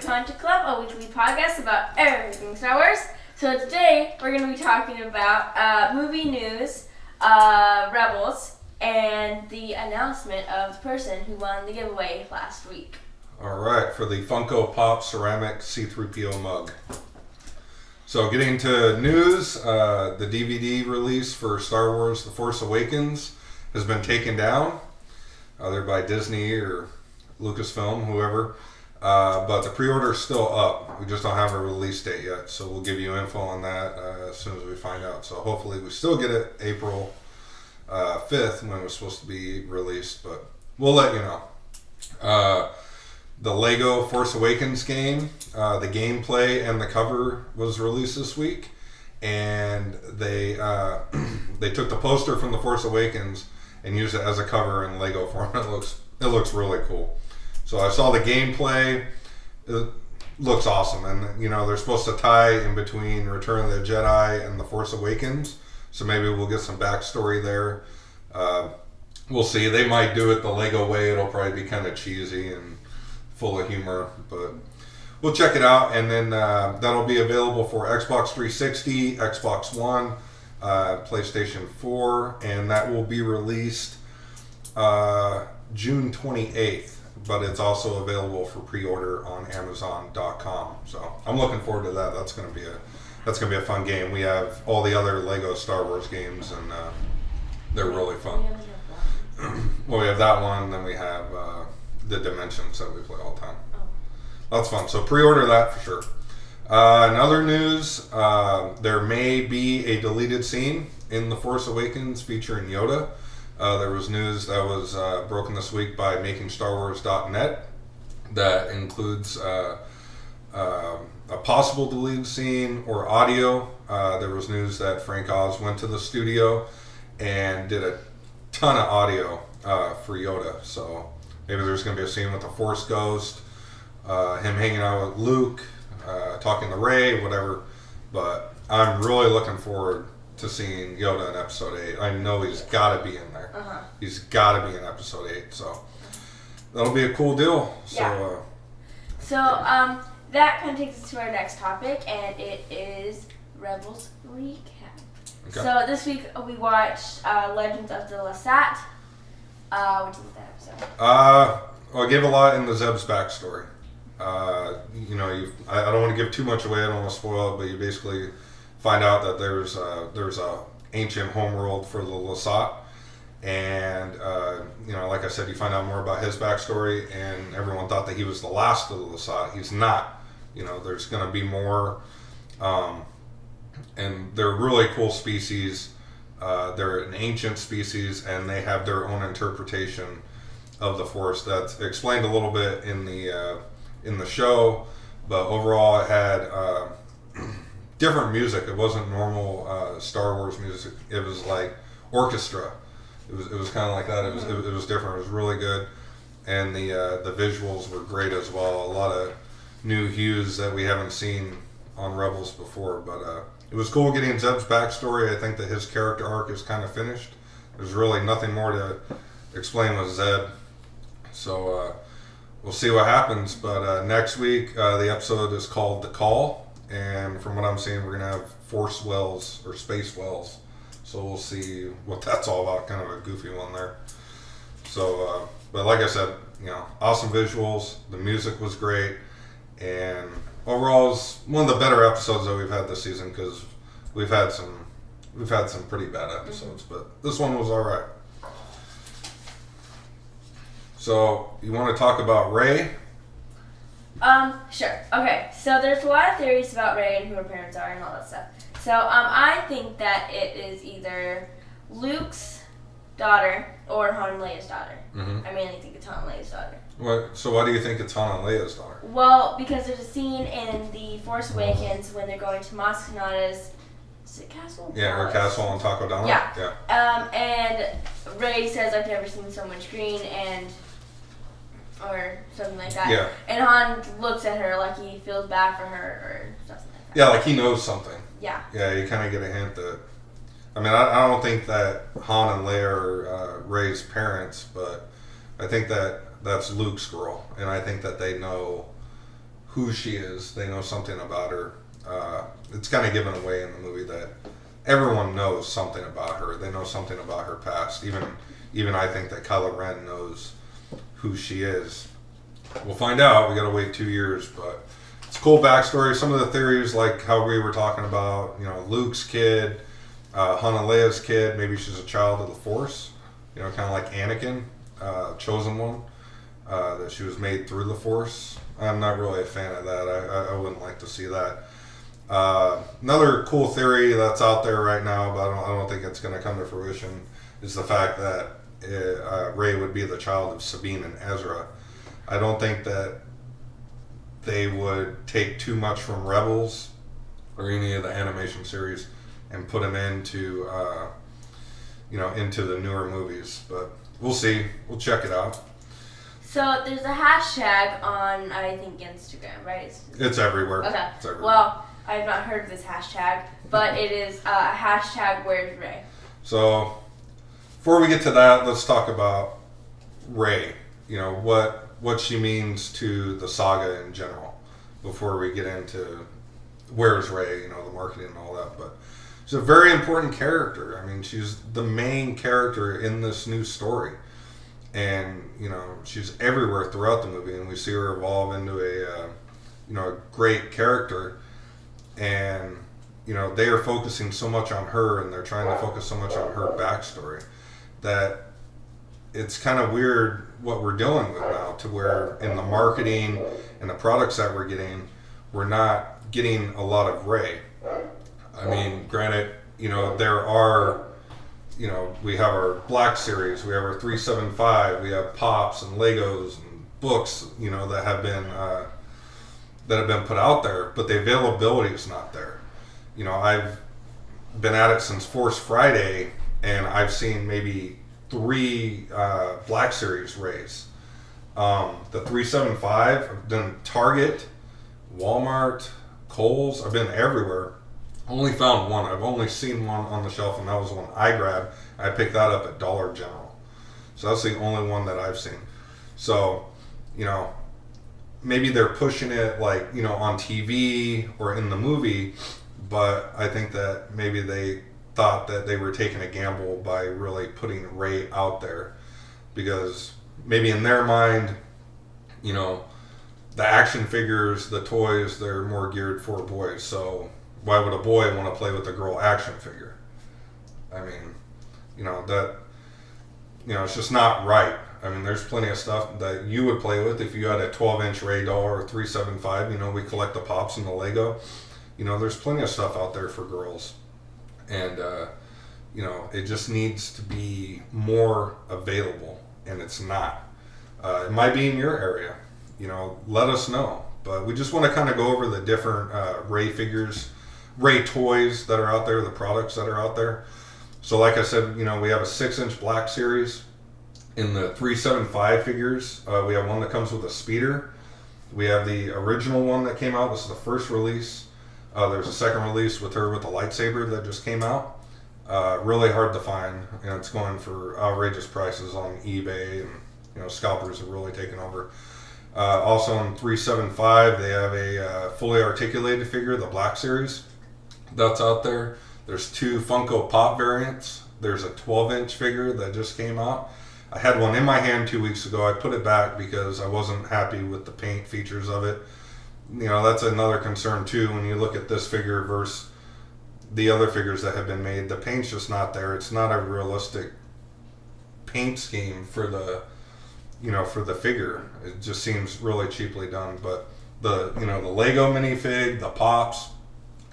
Kanjiklub, a weekly podcast about everything Star Wars. So today we're going to be talking about movie news, Rebels, and the announcement of the person who won the giveaway last week. All right, for the Funko Pop ceramic C-3PO mug. So getting to news, the DVD release for Star Wars The Force Awakens has been taken down, either by Disney or Lucasfilm, whoever. But the pre-order is still up. We just don't have a release date yet, so we'll give you info on that as soon as we find out. So hopefully we still get it April 5th when it was supposed to be released, but we'll let you know. The Lego Force Awakens game, the gameplay and the cover was released this week, and they took the poster from the Force Awakens and used it as a cover in Lego form. It looks really cool. So I saw the gameplay. It looks awesome, and they're supposed to tie in between Return of the Jedi and the Force Awakens. So maybe we'll get some backstory there. We'll see. They might do it the Lego way. It'll probably be kind of cheesy and full of humor, but we'll check it out. And then that'll be available for Xbox 360, Xbox One, PlayStation 4, and that will be released June 28th. But it's also available for pre-order on Amazon.com. So I'm looking forward to that. That's gonna be a fun game. We have all the other Lego Star Wars games, and they're really fun. Well, we have that one, then we have the Dimensions that we play all the time. That's fun. So pre-order that for sure. In other news, there may be a deleted scene in The Force Awakens featuring Yoda. There was news that was broken this week by MakingStarWars.net that includes a possible deleted scene or audio. There was news that Frank Oz went to the studio and did a ton of audio for Yoda. So maybe there's going to be a scene with the Force Ghost, him hanging out with Luke, talking to Rey, whatever. But I'm really looking forward to seeing Yoda in Episode 8. I know he's got to be in there. He's got to be in Episode 8. So that'll be a cool deal. So, that kind of takes us to our next topic, and it is Rebels recap. Okay. So this week we watched Legends of the Lasat. What did you think of that episode? Well, I gave a lot in the Zeb's backstory. I don't want to give too much away. I don't want to spoil it, but you basically find out that there's a ancient homeworld for the Lasat, and like I said, you find out more about his backstory, and everyone thought that he was the last of the Lasat. He's not. There's going to be more, and they're really cool species. They're an ancient species, and they have their own interpretation of the Force that's explained a little bit in the show, but overall it had different music. It wasn't normal Star Wars music. It was like orchestra. It was kind of like that. It was different. It was really good, and the visuals were great as well. A lot of new hues that we haven't seen on Rebels before, but it was cool getting Zeb's backstory. I think that his character arc is kind of finished. There's really nothing more to explain with Zeb, so we'll see what happens. But next week the episode is called The Call. And from what I'm seeing, we're going to have Force Wells or Space Wells. So we'll see what that's all about. Kind of a goofy one there. So, but like I said, awesome visuals. The music was great. And overall, it's one of the better episodes that we've had this season, because we've had some pretty bad episodes. But this one was all right. So you want to talk about Rey? Sure. Okay, so there's a lot of theories about Rey and who her parents are and all that stuff. So, I think that it is either Luke's daughter or Han and Leia's daughter. Mm-hmm. I mainly think it's Han and Leia's daughter. So why do you think it's Han and Leia's daughter? Well, because there's a scene in The Force Awakens when they're going to Mos Kanata's, is it castle? Yeah, her castle on Takodana. Yeah. And Rey says, "I've never seen so much green," or something like that. Yeah. And Han looks at her like he feels bad for her or something like that. Yeah, like he knows something. Yeah. Yeah, you kind of get a hint that... I don't think that Han and Leia are Rey's parents, but I think that that's Luke's girl, and I think that they know who she is. They know something about her. It's kind of given away in the movie that everyone knows something about her. They know something about her past. Even I think that Kylo Ren knows who she is. We'll find out. We got to wait 2 years, but it's a cool backstory. Some of the theories, like how we were talking about, Luke's kid, Han and Leia's kid. Maybe she's a child of the Force. Kind of like Anakin, chosen one. That she was made through the Force. I'm not really a fan of that. I wouldn't like to see that. Another cool theory that's out there right now, but I don't think it's going to come to fruition, is the fact that Rey would be the child of Sabine and Ezra. I don't think that they would take too much from Rebels or any of the animation series and put them into the newer movies. But we'll see. We'll check it out. So there's a hashtag on, I think, Instagram, right? It's everywhere. Okay. It's everywhere. Well, I've not heard of this hashtag, but it is hashtag Where's Rey? So before we get to that, let's talk about Rey. What she means to the saga in general before we get into Where's Rey, the marketing and all that. But she's a very important character. I mean, she's the main character in this new story. And, she's everywhere throughout the movie, and we see her evolve into a great character. And, they are focusing so much on her, and they're trying to focus so much on her backstory that it's kind of weird what we're dealing with now, to where in the marketing and the products that we're getting, we're not getting a lot of Rey. I mean, granted, there are... we have our Black Series, we have our 375, we have Pops and Legos and books, that have been put out there, but the availability is not there. I've been at it since Force Friday, and I've seen maybe 3 Black Series Reys. The 375, I've done Target, Walmart, Kohl's, I've been everywhere. Only found one. I've only seen one on the shelf, and that was the one I grabbed. I picked that up at Dollar General. So that's the only one that I've seen. So, maybe they're pushing it on TV or in the movie, but I think that maybe they thought that they were taking a gamble by really putting Rey out there, because maybe in their mind, the action figures, the toys, they're more geared for boys. So why would a boy want to play with a girl action figure? I mean, it's just not right. I mean, there's plenty of stuff that you would play with if you had a 12-inch Rey doll or a 375. We collect the Pops and the Lego. There's plenty of stuff out there for girls. And, it just needs to be more available, and it's not. It might be in your area. Let us know. But we just want to kind of go over the different Rey figures, Rey toys that are out there, the products that are out there. So like I said, we have a 6-inch Black Series. In the 375 figures, we have one that comes with a speeder. We have the original one that came out. This is the first release. There's a second release with her with a lightsaber that just came out. Really hard to find. It's going for outrageous prices on eBay, and scalpers have really taken over. Also in 375, they have a fully articulated figure, the Black Series, that's out there. There's 2 Funko Pop variants. There's a 12-inch figure that just came out. I had one in my hand 2 weeks ago. I put it back because I wasn't happy with the paint features of it. That's another concern too when you look at this figure versus the other figures that have been made. The paint's just not there. It's not a realistic paint scheme for the figure. It just seems really cheaply done. But the Lego minifig, the Pops,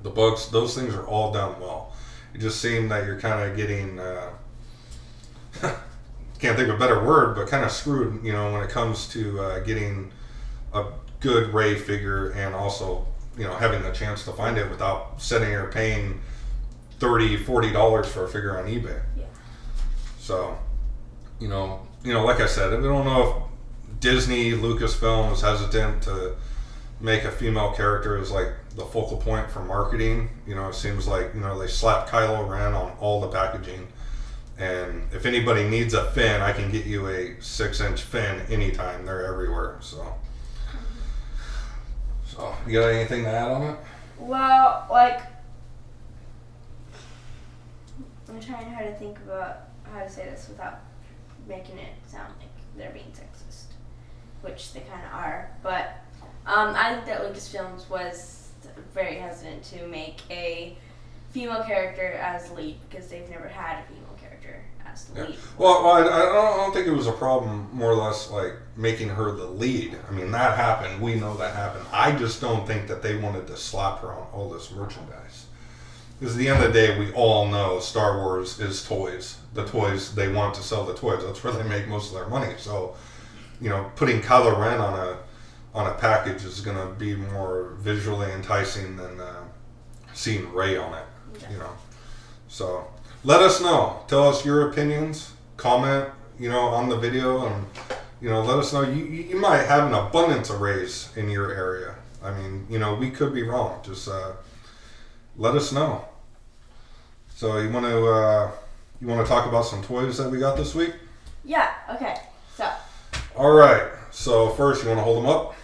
the books, those things are all done well. It just seems that you're kind of getting can't think of a better word, but kind of screwed, when it comes to getting a good Rey figure, and also, having the chance to find it without sitting here paying $30-$40 for a figure on eBay. Yeah. So, like I said, I don't know if Disney, Lucasfilm is hesitant to make a female character as like the focal point for marketing. It seems like, they slap Kylo Ren on all the packaging. And if anybody needs a fin, I can get you a 6-inch fin anytime. They're everywhere. You got anything to add on it? Well, like, I'm trying hard to think about how to say this without making it sound like they're being sexist, which they kind of are. But I think that Lucasfilms was very hesitant to make a female character as the lead because they've never had a female character as the lead. Well, I don't think it was a problem, more or less, like making her the lead. I mean, that happened. We know that happened. I just don't think that they wanted to slap her on all this merchandise. Because at the end of the day, we all know Star Wars is toys. The toys, they want to sell the toys. That's where they make most of their money. So, putting Kylo Ren on a package is going to be more visually enticing than seeing Rey on it. So let us know. Tell us your opinions. Comment, on the video, and let us know. You might have an abundance of Reys in your area. I mean, we could be wrong. Just let us know. So you want to talk about some toys that we got this week? Yeah. Okay. So. All right. So first, you want to hold them up?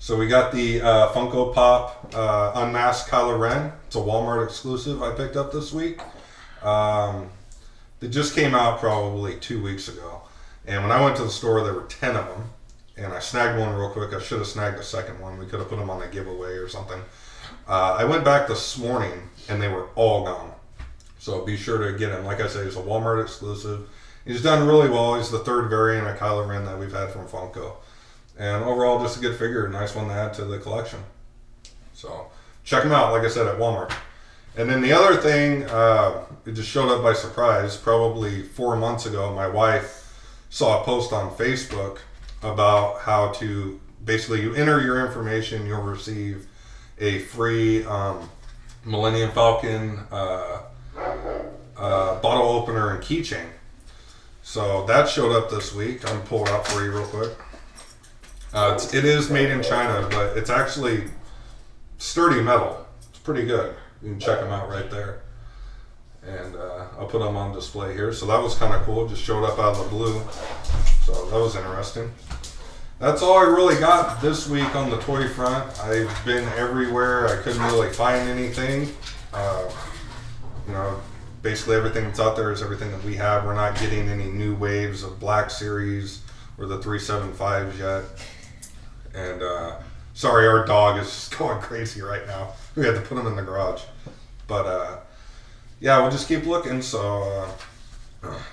So we got the Funko Pop Unmasked Kylo Ren. It's a Walmart exclusive I picked up this week. It just came out probably 2 weeks ago. And when I went to the store, there were 10 of them. And I snagged one real quick. I should have snagged the second one. We could have put them on a giveaway or something. I went back this morning, and they were all gone. So be sure to get him. Like I say, it's a Walmart exclusive. He's done really well. He's the third variant of Kylo Ren that we've had from Funko. And overall, just a good figure. Nice one to add to the collection. So check him out, like I said, at Walmart. And then the other thing, it just showed up by surprise. Probably 4 months ago, my wife saw a post on Facebook about how to, basically, you enter your information, you'll receive a free Millennium Falcon bottle opener and keychain. So that showed up this week. I'm going to pull it out for you real quick. It is made in China, but it's actually sturdy metal. It's pretty good. You can check them out right there. And I'll put them on display here. So that was kind of cool. It just showed up out of the blue. So that was interesting. That's all I really got this week on the toy front. I've been everywhere. I couldn't really find anything. Basically everything that's out there is everything that we have. We're not getting any new waves of Black Series or the 375s yet. And sorry, our dog is just going crazy right now. We had to put him in the garage. But we'll just keep looking. So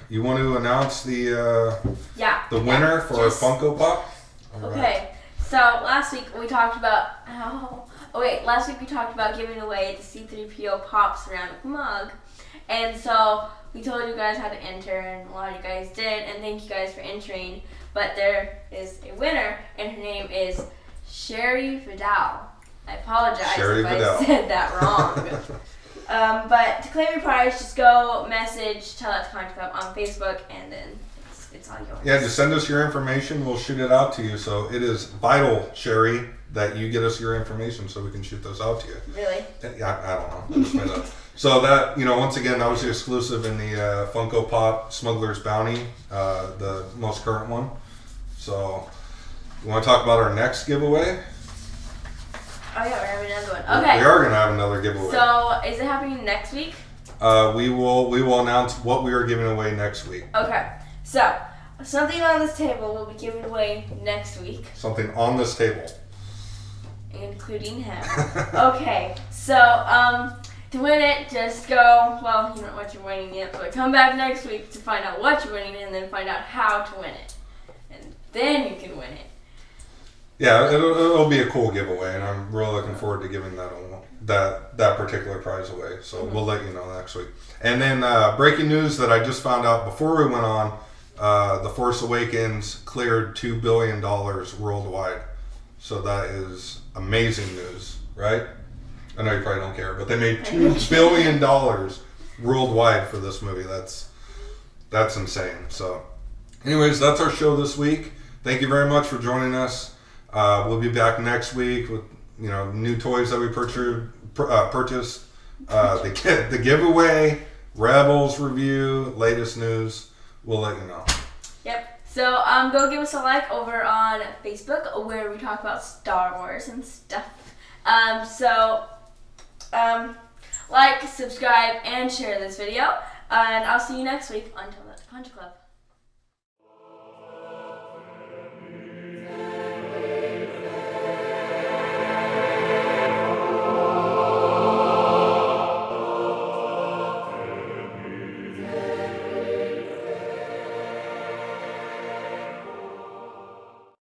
you want to announce the winner for Funko Pop? All Okay. Right. So last week we talked about giving away the C-3PO Pop ceramic mug. And so we told you guys how to enter, and a lot of you guys did, and thank you guys for entering. But there is a winner, and her name is Sherry Vidal. I apologize I said that wrong. But to claim your prize, just go message Tell That to Kanjiklub on Facebook, and then it's all yours. Yeah, just send us your information. We'll shoot it out to you. So it is vital, Sherry, that you get us your information so we can shoot those out to you. Really? Yeah, I don't know. I just made up. So that, once again, that was the exclusive in the Funko Pop Smuggler's Bounty, the most current one. So, you want to talk about our next giveaway? Oh yeah, we're having another one. Okay. We are going to have another giveaway. So, is it happening next week? We will announce what we are giving away next week. Okay. So, something on this table will be given away next week. Something on this table. Including him. Okay. So, to win it, just go, well, you don't know what you're winning yet, but come back next week to find out what you're winning and then find out how to win it. And then you can win it. Yeah, it'll be a cool giveaway, and I'm really looking forward to giving that particular prize away. So we'll let you know next week. And then breaking news that I just found out before we went on, The Force Awakens cleared $2 billion worldwide. So that is amazing news, right? I know you probably don't care, but they made $2 billion worldwide for this movie. That's insane. So anyways, that's our show this week. Thank you very much for joining us. We'll be back next week with new toys that we purchased. The giveaway, Rebels review, latest news. We'll let you know. Yep. So go give us a like over on Facebook where we talk about Star Wars and stuff. Like, subscribe, and share this video. And I'll see you next week until the Kanjiklub.